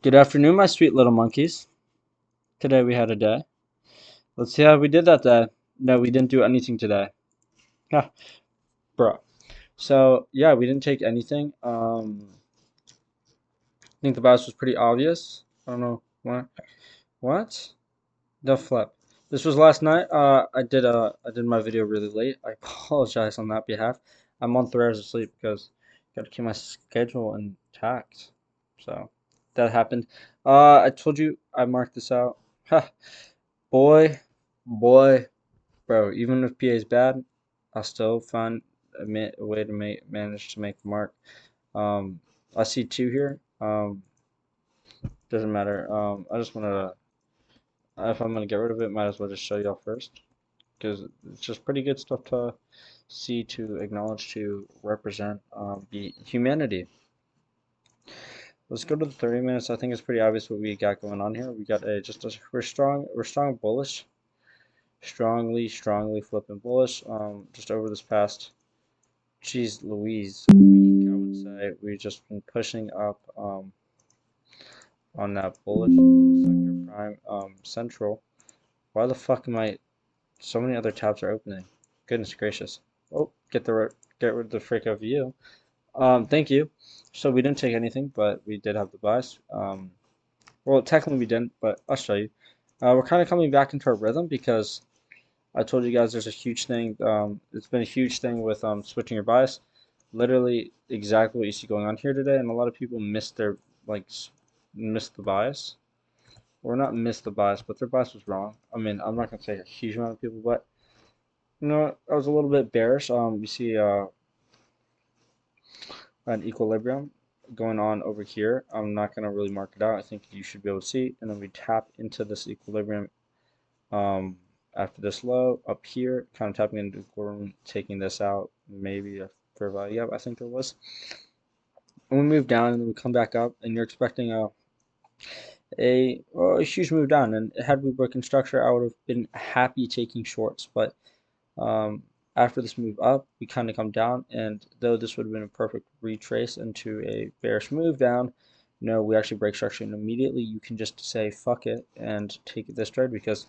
Good afternoon, my sweet little monkeys. Today we had a day. Let's see how we did that day. No, we didn't do anything today. Ha, bro. So, yeah, we didn't take anything. I think the bias was pretty obvious. I don't know what. What? The flip. This was last night. I did my video really late. I apologize on that behalf. I'm on 3 hours of sleep because got to keep my schedule intact. So that happened. I told you I marked this out. Ha, boy, boy. Bro, even if PA is bad, I'll still find a way to manage to make the mark. Um, I see two here. Doesn't matter. I just wanted to, if I'm gonna get rid of it, might as well just show y'all first because it's just pretty good stuff to see, to acknowledge, to represent the humanity. Let's go to the 30 minutes. I think it's pretty obvious what we got going on here. We got we're strong bullish, strongly flipping bullish. Just over this past Jeez Louise week, I would say we've just been pushing up on that bullish little sector prime central. Why the fuck am I? So many other tabs are opening. Goodness gracious. Oh, get rid of the freak of you. Thank you. So we didn't take anything, but we did have the bias. Well, technically we didn't, but I'll show you. We're kind of coming back into our rhythm because I told you guys there's a huge thing. It's been a huge thing with switching your bias. Literally exactly what you see going on here today, and a lot of people miss their like miss the bias, or not miss the bias, but their bias was wrong. I mean, I'm not gonna say a huge amount of people, but I was a little bit bearish. You see an equilibrium going on over here. I'm not gonna really mark it out. I think you should be able to see, and then we tap into this equilibrium um, after this low up here, kind of tapping into equilibrium, taking this out, maybe a fair value gap. I think there was. And we move down, and then we come back up, and you're expecting a huge move down. And had we broken structure, I would have been happy taking shorts. But um, after this move up, we kind of come down, and though this would have been a perfect retrace into a bearish move down, we actually break structure, and immediately you can just say fuck it and take this trade because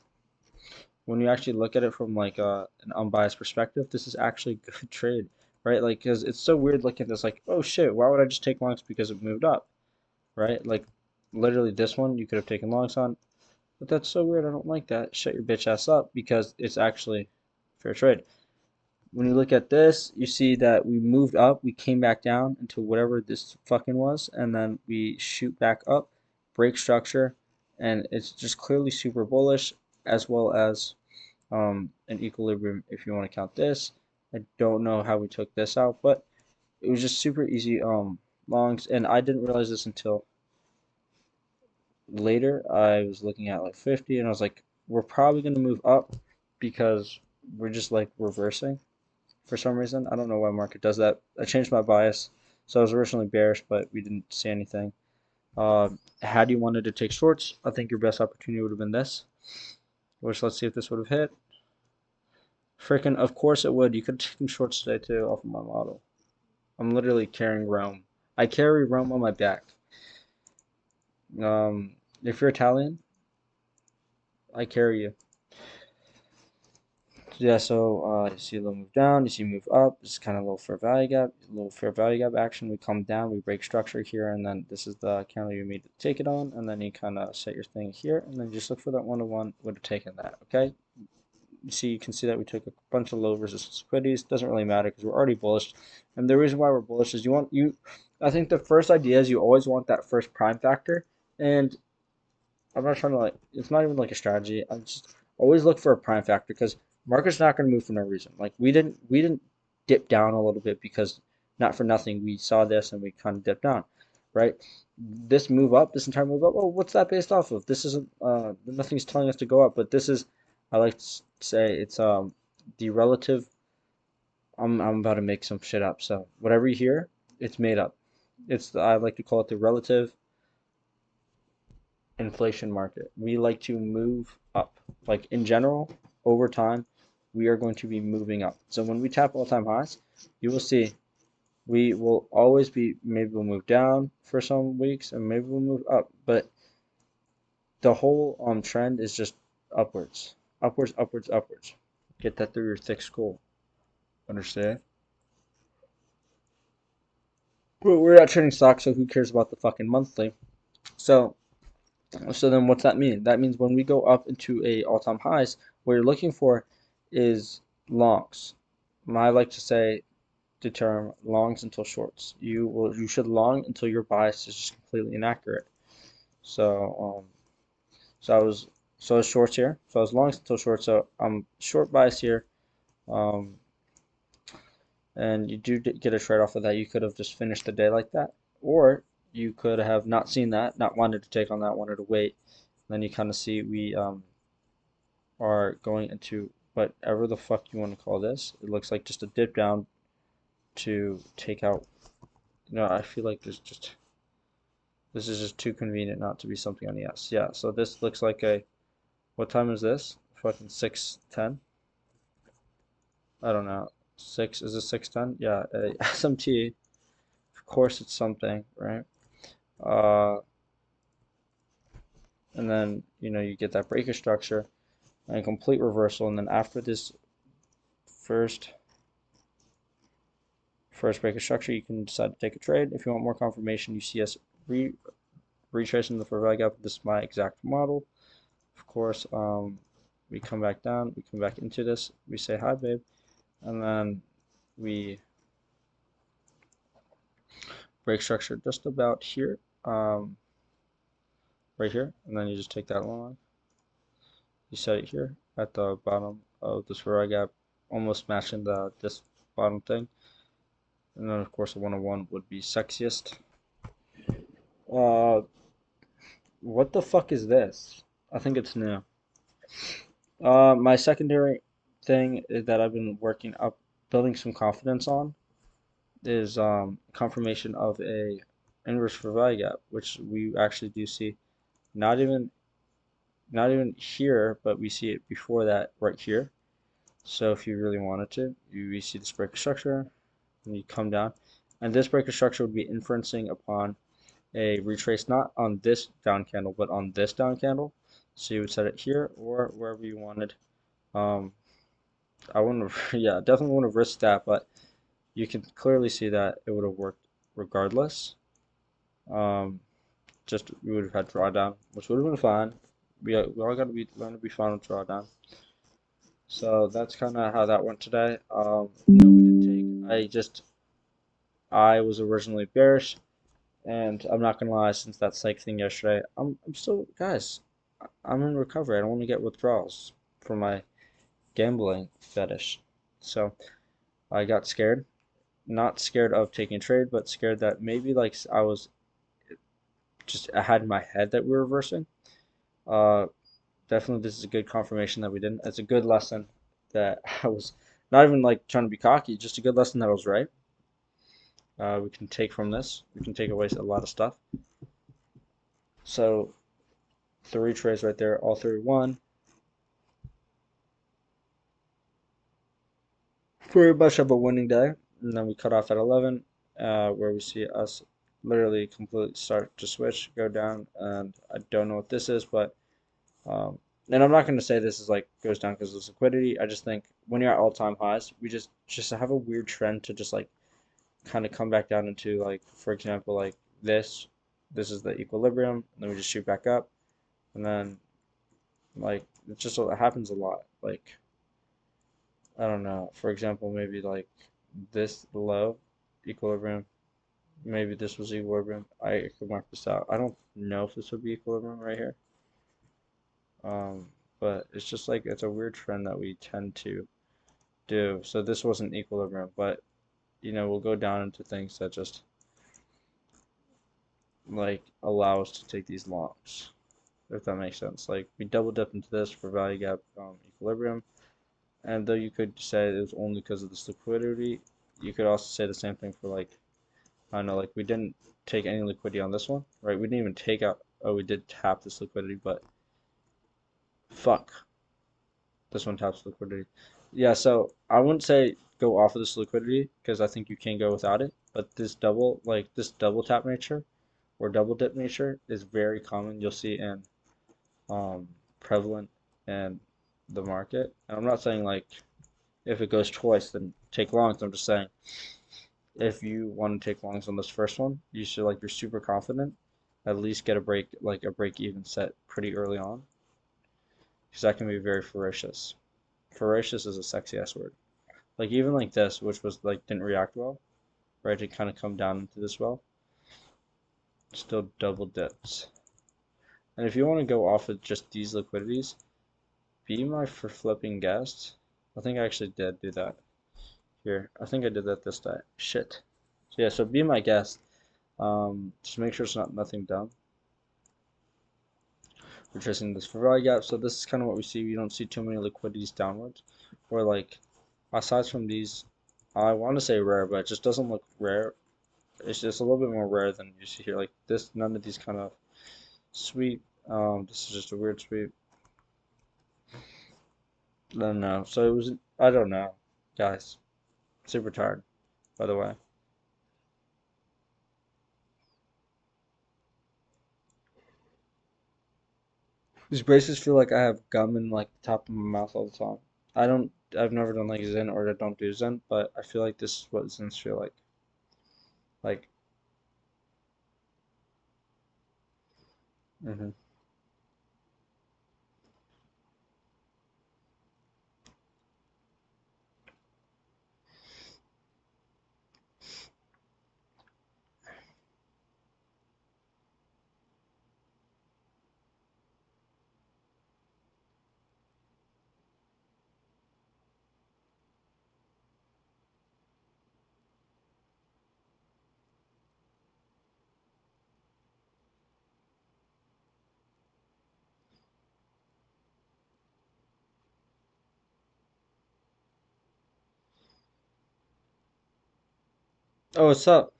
when you actually look at it from like an unbiased perspective, this is actually a good trade, right? Like, because it's so weird looking at this, like, oh shit, why would I just take longs because it moved up, right? Like, literally this one you could have taken longs on, but that's so weird. I don't like that. Shut your bitch ass up because it's actually fair trade. When you look at this, you see that we moved up, we came back down into whatever this fucking was, and then we shoot back up, break structure, and it's just clearly super bullish, as well as an equilibrium if you want to count this. I don't know how we took this out, but it was just super easy longs, and I didn't realize this until later. I was looking at like 50, and I was like, we're probably going to move up because we're just like reversing for some reason. I don't know why market does that. I changed my bias, so I was originally bearish, but we didn't see anything. Had you wanted to take shorts, I think your best opportunity would have been this, which let's see if this would have hit. Freaking, of course it would. You could have taken shorts today too off of my model. I'm literally carrying Rome. I carry Rome on my back. If you're Italian, I carry you. Yeah, so you see a little move down, you see move up. This is kind of a little fair value gap action. We come down, we break structure here, and then this is the candle you need to take it on, and then you kind of set your thing here, and then just look for that one-to-one would have taken that. Okay, you can see that we took a bunch of low resistance liquidities. Doesn't really matter because we're already bullish. And the reason why we're bullish is I think the first idea is you always want that first prime factor. And I'm not trying to like, it's not even like a strategy. I'm just always look for a prime factor because market's not going to move for no reason. Like we didn't dip down a little bit because not for nothing we saw this and we kind of dipped down, right? This entire move up. Oh, what's that based off of? This isn't nothing's telling us to go up, but this is I like to say it's the relative. I'm about to make some shit up. So whatever you hear, it's made up. I like to call it the relative inflation market. We like to move up. Like in general, over time, we are going to be moving up. So when we tap all-time highs, you will see. We will always be, maybe we'll move down for some weeks and maybe we'll move up, but the whole trend is just upwards, upwards, upwards, upwards. Get that through your thick skull. Understand? But we're not trading stocks, so who cares about the fucking monthly? So, so then what's that mean? That means when we go up into a all-time highs, what you're looking for is longs. I like to say the term longs until shorts. You should long until your bias is just completely inaccurate. So so I was shorts here. So I was longs until short. So I'm short bias here. Um, and you do get a trade off of that. You could have just finished the day like that, or you could have not seen that, not wanted to take on that, wanted to wait. And then you kind of see we are going into whatever the fuck you want to call this. It looks like just a dip down to take out. I feel like this is just too convenient not to be something on ES. Yeah, so this looks like a, what time is this? Fucking 6:10. I don't know. Is it 6:10? Yeah, SMT. Of course it's something, right? Uh, and then you get that breaker structure and a complete reversal, and then after this first breaker structure, you can decide to take a trade. If you want more confirmation, you see us retracing the fair value gap. This is my exact model. Of course, we come back down, we come back into this, we say hi, babe, and then we break structure just about here, right here, and then you just take that line, you set it here at the bottom of this fair value gap, almost matching this bottom thing, and then of course the 101 would be sexiest. Uh, what the fuck is this? I think it's new. My secondary thing that I've been working up, building some confidence on, is confirmation of a inverse fair value gap, which we actually do see. Not even here, but we see it before that right here. So if you really wanted to, we see this breaker structure, and you come down, and this breaker structure would be inferencing upon a retrace not on this down candle, but on this down candle. So you would set it here or wherever you wanted. Um, I wouldn't have, yeah, definitely wouldn't have risked that, but you can clearly see that it would have worked regardless. Um, just we would have had drawdown, which would have been fine. We all got to be learn to be fine with drawdown. So that's kind of how that went today. No, we didn't take. I was originally bearish, and I'm not gonna lie. Since that psych thing yesterday, I'm still, guys. I'm in recovery. I don't want to get withdrawals from my gambling fetish. So I got scared. Not scared of taking a trade, but scared that maybe like I had in my head that we were reversing. Uh, Definitely this is a good confirmation that we didn't. It's a good lesson that I was not even like trying to be cocky, just a good lesson that I was right. We can take from this. We can take away a lot of stuff. So three trades right there, all three won. Pretty much of a winning day. And then we cut off at 11, where we see us literally completely start to switch, go down, and I don't know what this is, but and I'm not going to say this is like goes down because of liquidity. I just think when you're at all-time highs, we just have a weird trend to just like kind of come back down into, like, for example, like this is the equilibrium, and then we just shoot back up, and then like it happens a lot. Like, I don't know. For example, maybe like this low equilibrium. Maybe this was equilibrium. I could mark this out. I don't know if this would be equilibrium right here. Um, but it's just like it's a weird trend that we tend to do. So this wasn't equilibrium, but we'll go down into things that just like allow us to take these longs, if that makes sense. Like we double dip into this for value gap equilibrium, and though you could say it was only because of this liquidity, you could also say the same thing for, like, I don't know, like we didn't take any liquidity on this one, right? We didn't even take out. Oh, we did tap this liquidity, but fuck, this one taps liquidity. Yeah, so I wouldn't say go off of this liquidity because I think you can go without it. but this double tap nature or double dip nature is very common. You'll see in um, prevalent in the market. And I'm not saying like if it goes twice, then take longs. I'm just saying if you want to take longs on this first one, you should like you're super confident, at least get a break even set pretty early on, because that can be very ferocious. Ferocious is a sexy ass word. Like even like this, which was like didn't react well, right? To kind of come down into this well, still double dips. And if you want to go off of just these liquidities, be my for flipping guest. I think I actually did do that here. I think I did that this time. Shit. So yeah, so be my guest. Just make sure it's not nothing dumb. We're tracing this fair value gap. So this is kind of what we see. We don't see too many liquidities downwards. Or like, aside from these, I want to say rare, but it just doesn't look rare. It's just a little bit more rare than you see here. Like this, none of these kind of sweep. This is just a weird sweep. I don't know. So it was, I don't know, guys. Super tired, by the way. These braces feel like I have gum in like the top of my mouth all the time. I've never done like Zen or I don't do Zen, but I feel like this is what Zens feel like. Like, hmm Oh, what's up?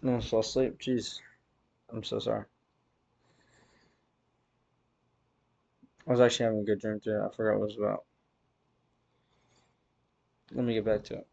No one fell asleep. Jeez, I'm so sorry. I was actually having a good dream too. I forgot what it was about. Let me get back to it.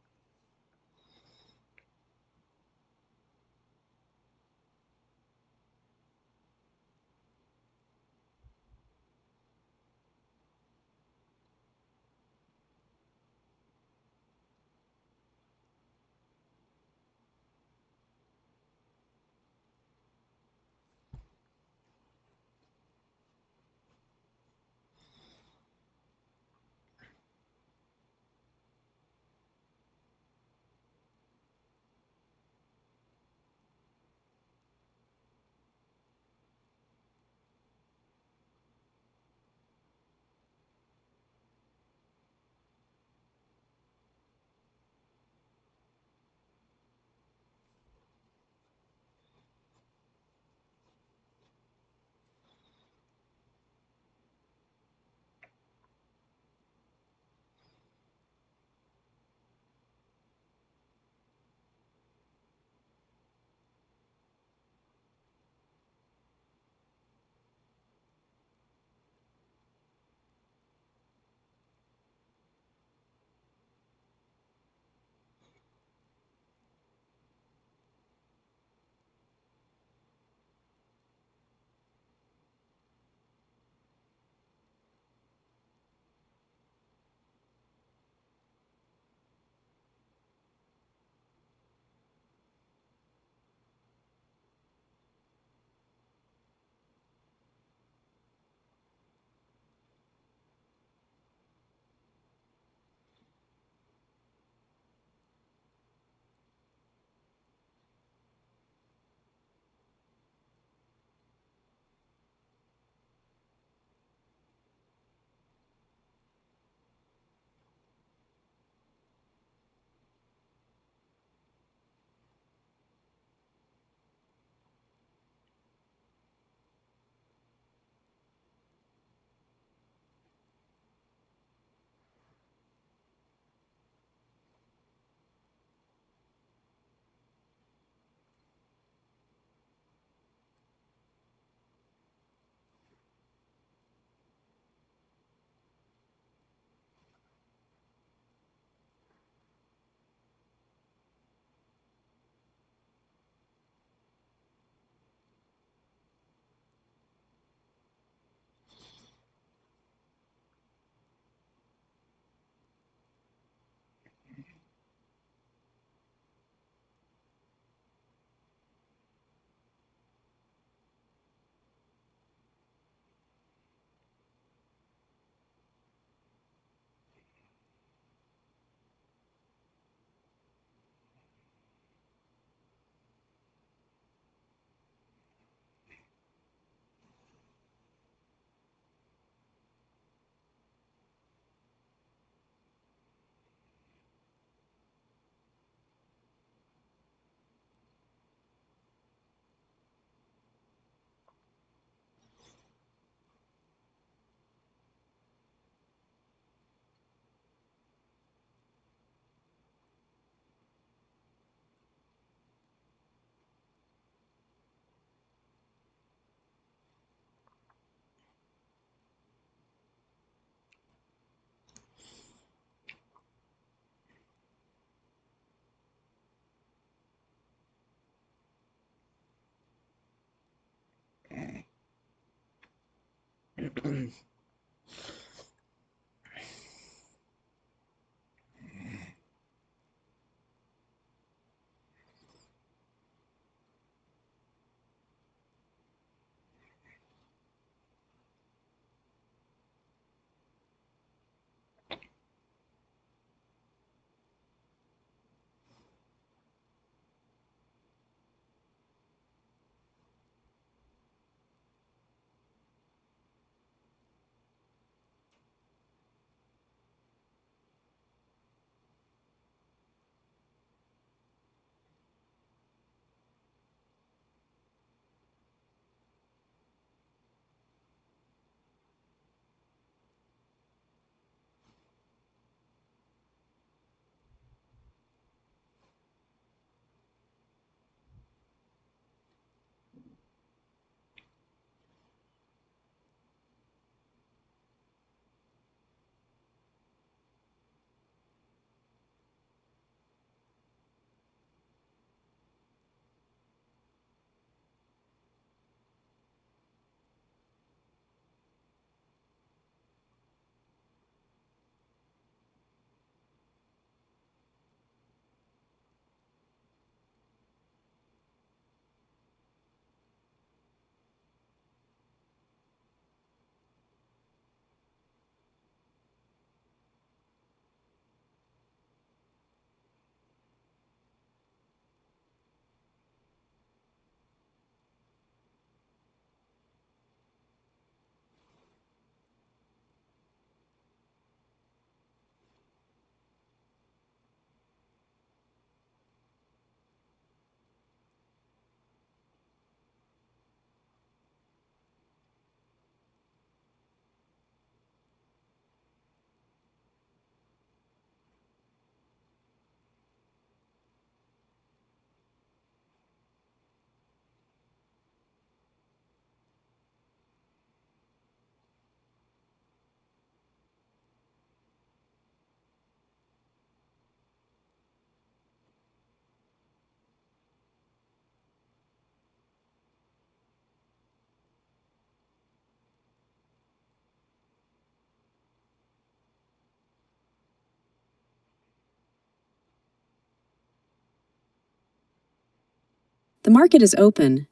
The market is open.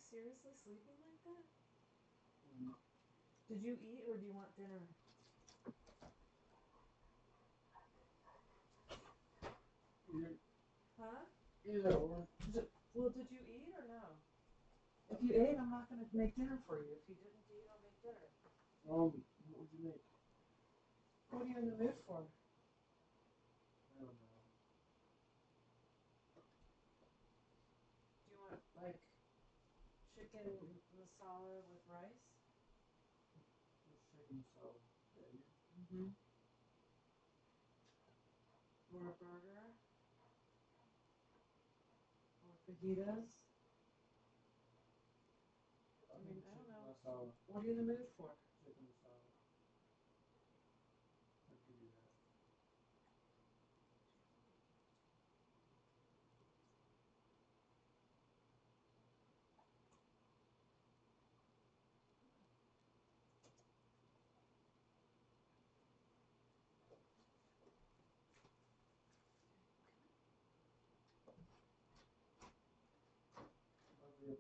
seriously sleeping like that? Mm. Did you eat or do you want dinner? Either, Huh? either or. Well, did you eat or no? If you ate, I'm not gonna make dinner for you. If you didn't eat, I'll make dinner. What would you make? What are you in the mood for? I don't know. Do you want like chicken masala with rice? Just chicken salad. Mm-hmm. Or a burger? Or fajitas? I mean, I don't know. Masala. What are you in the mood for? Chicken masala. I can do that. Love it.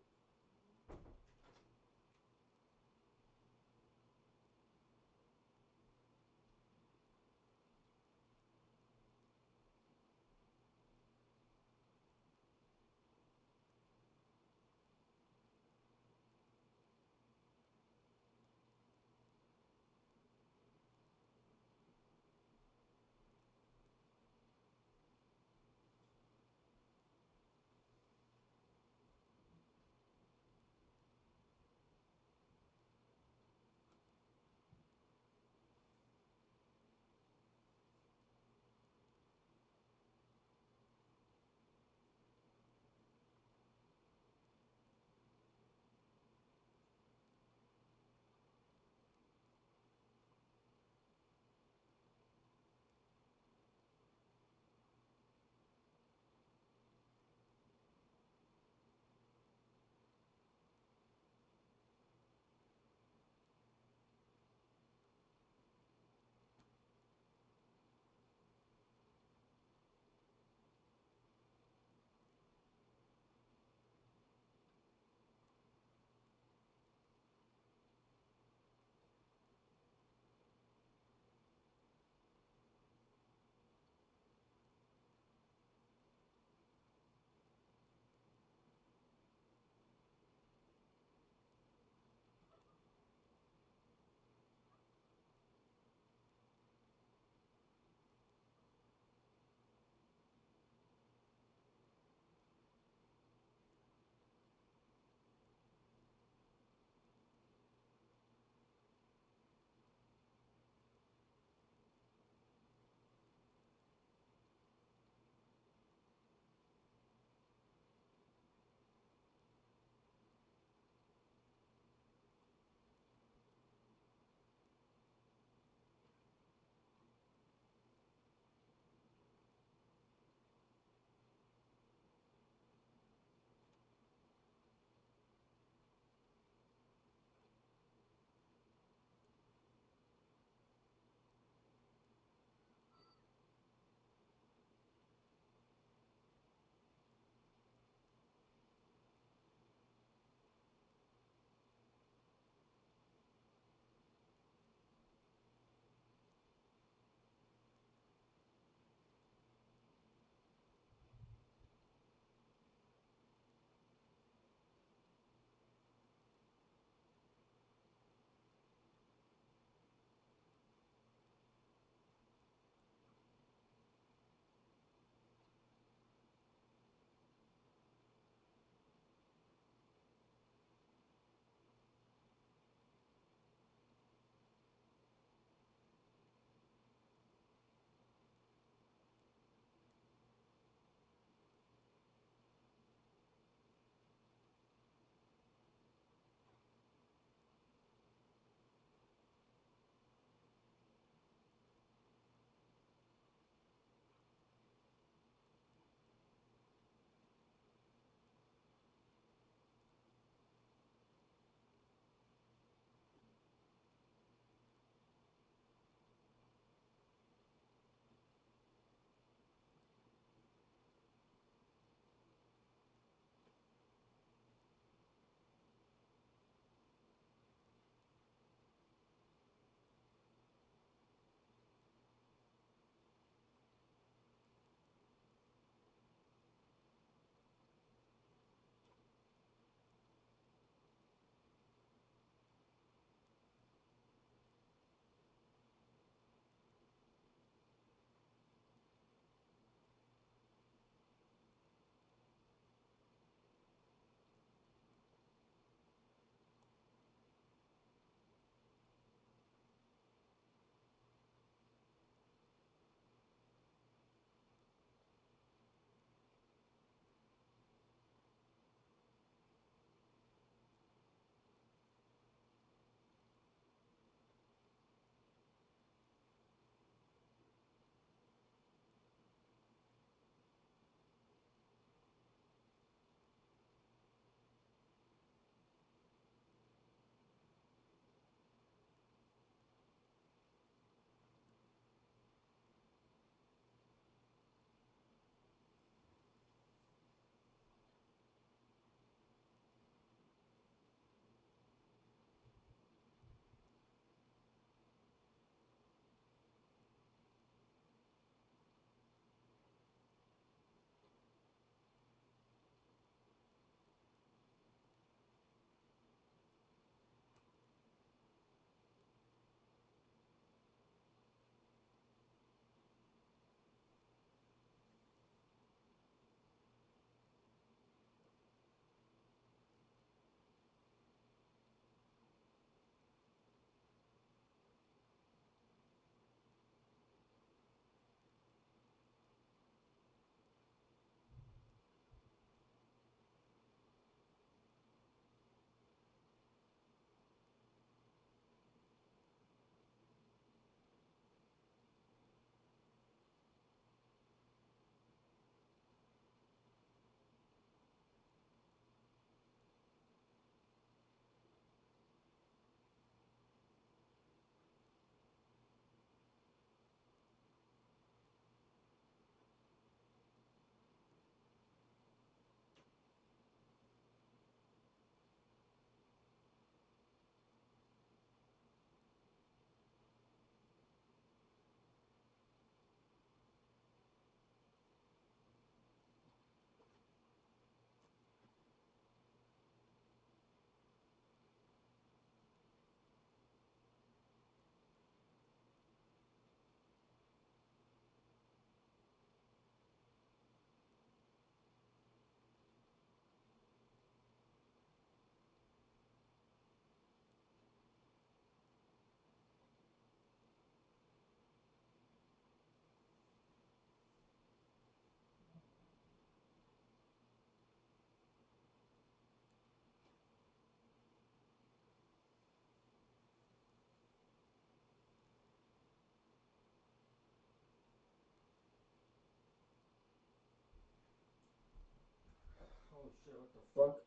Oh shit, what the fuck?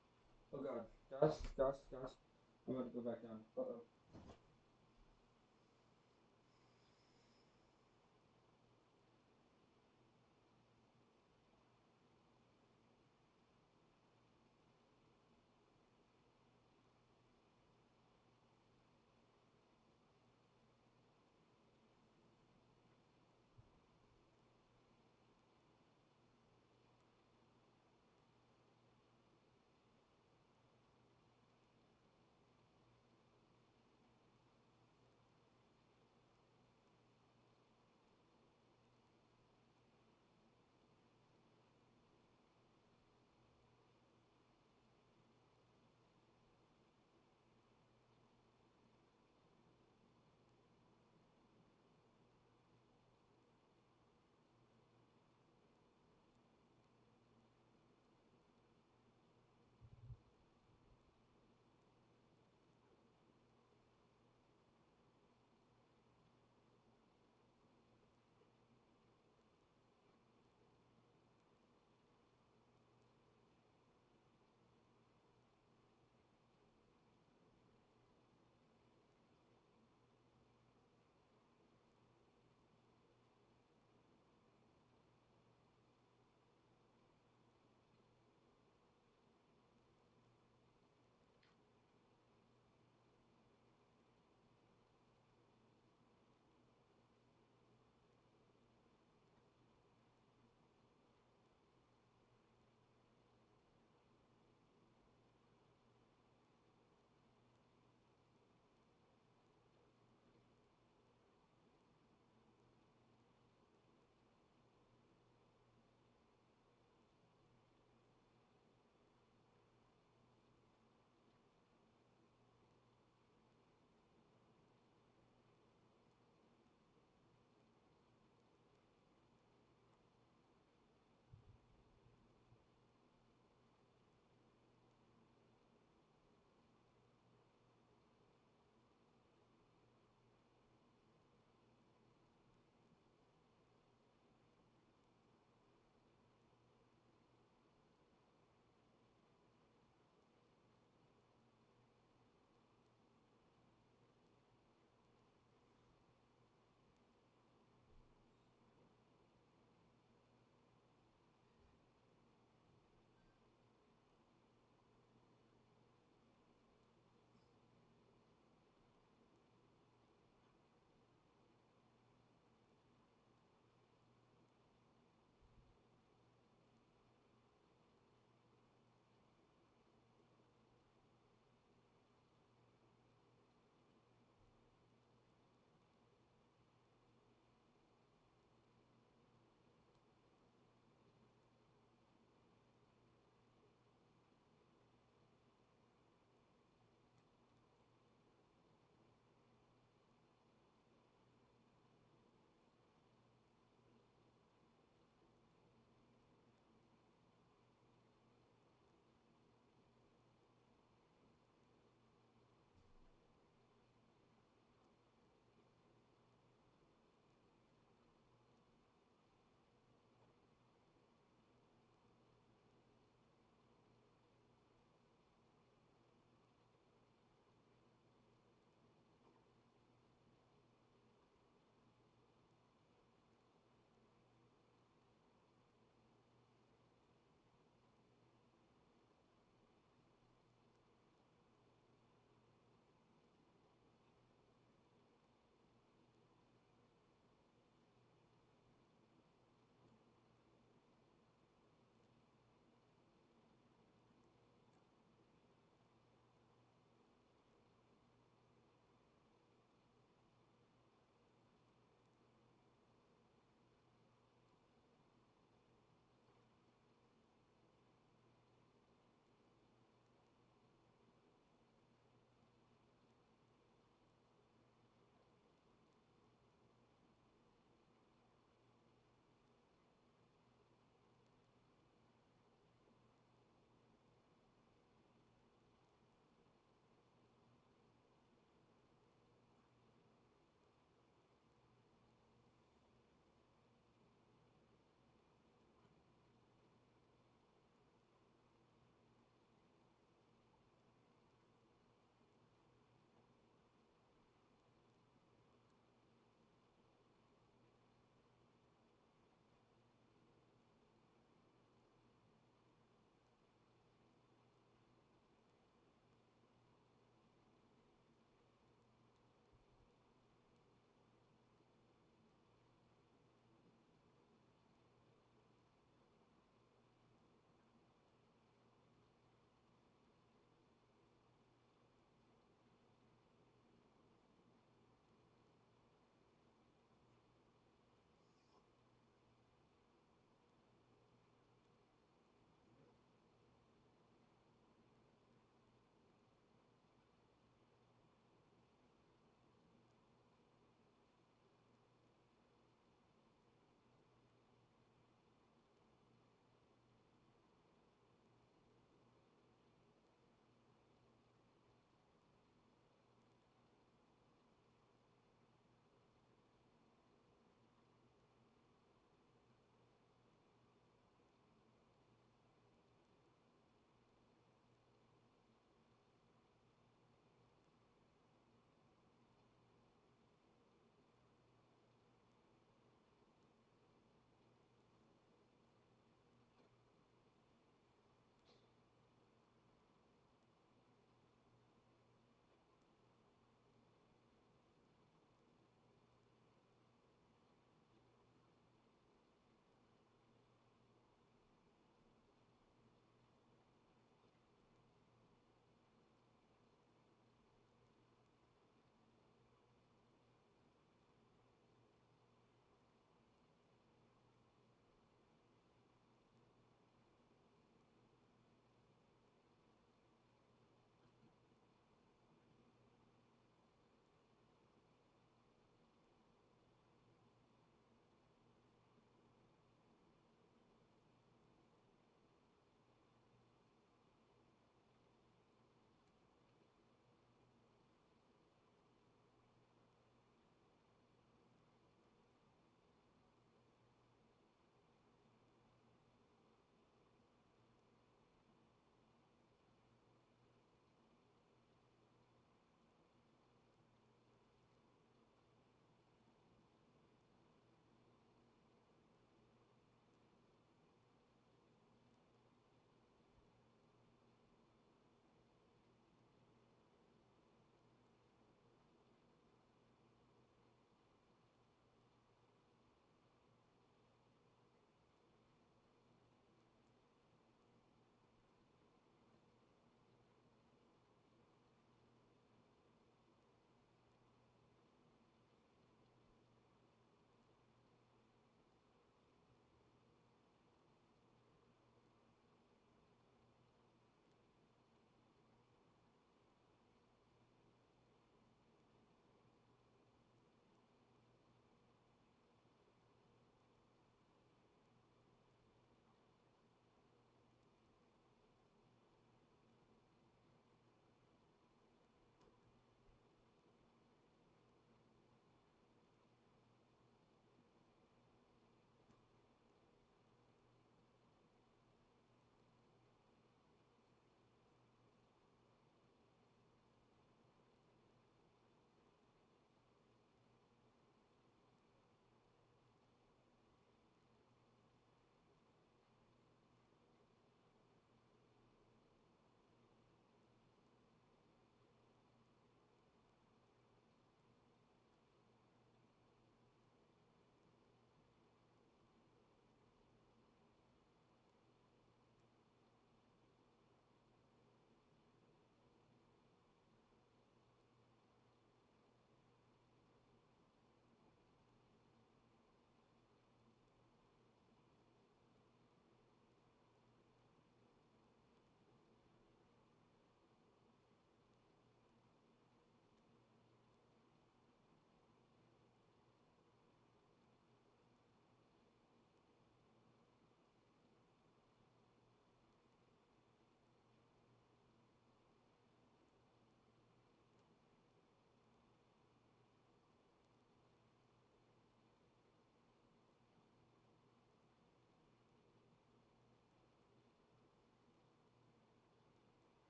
Oh god. Guys. I'm about to go back down. Uh-oh.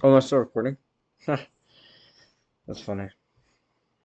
Oh, am I still recording? That's funny.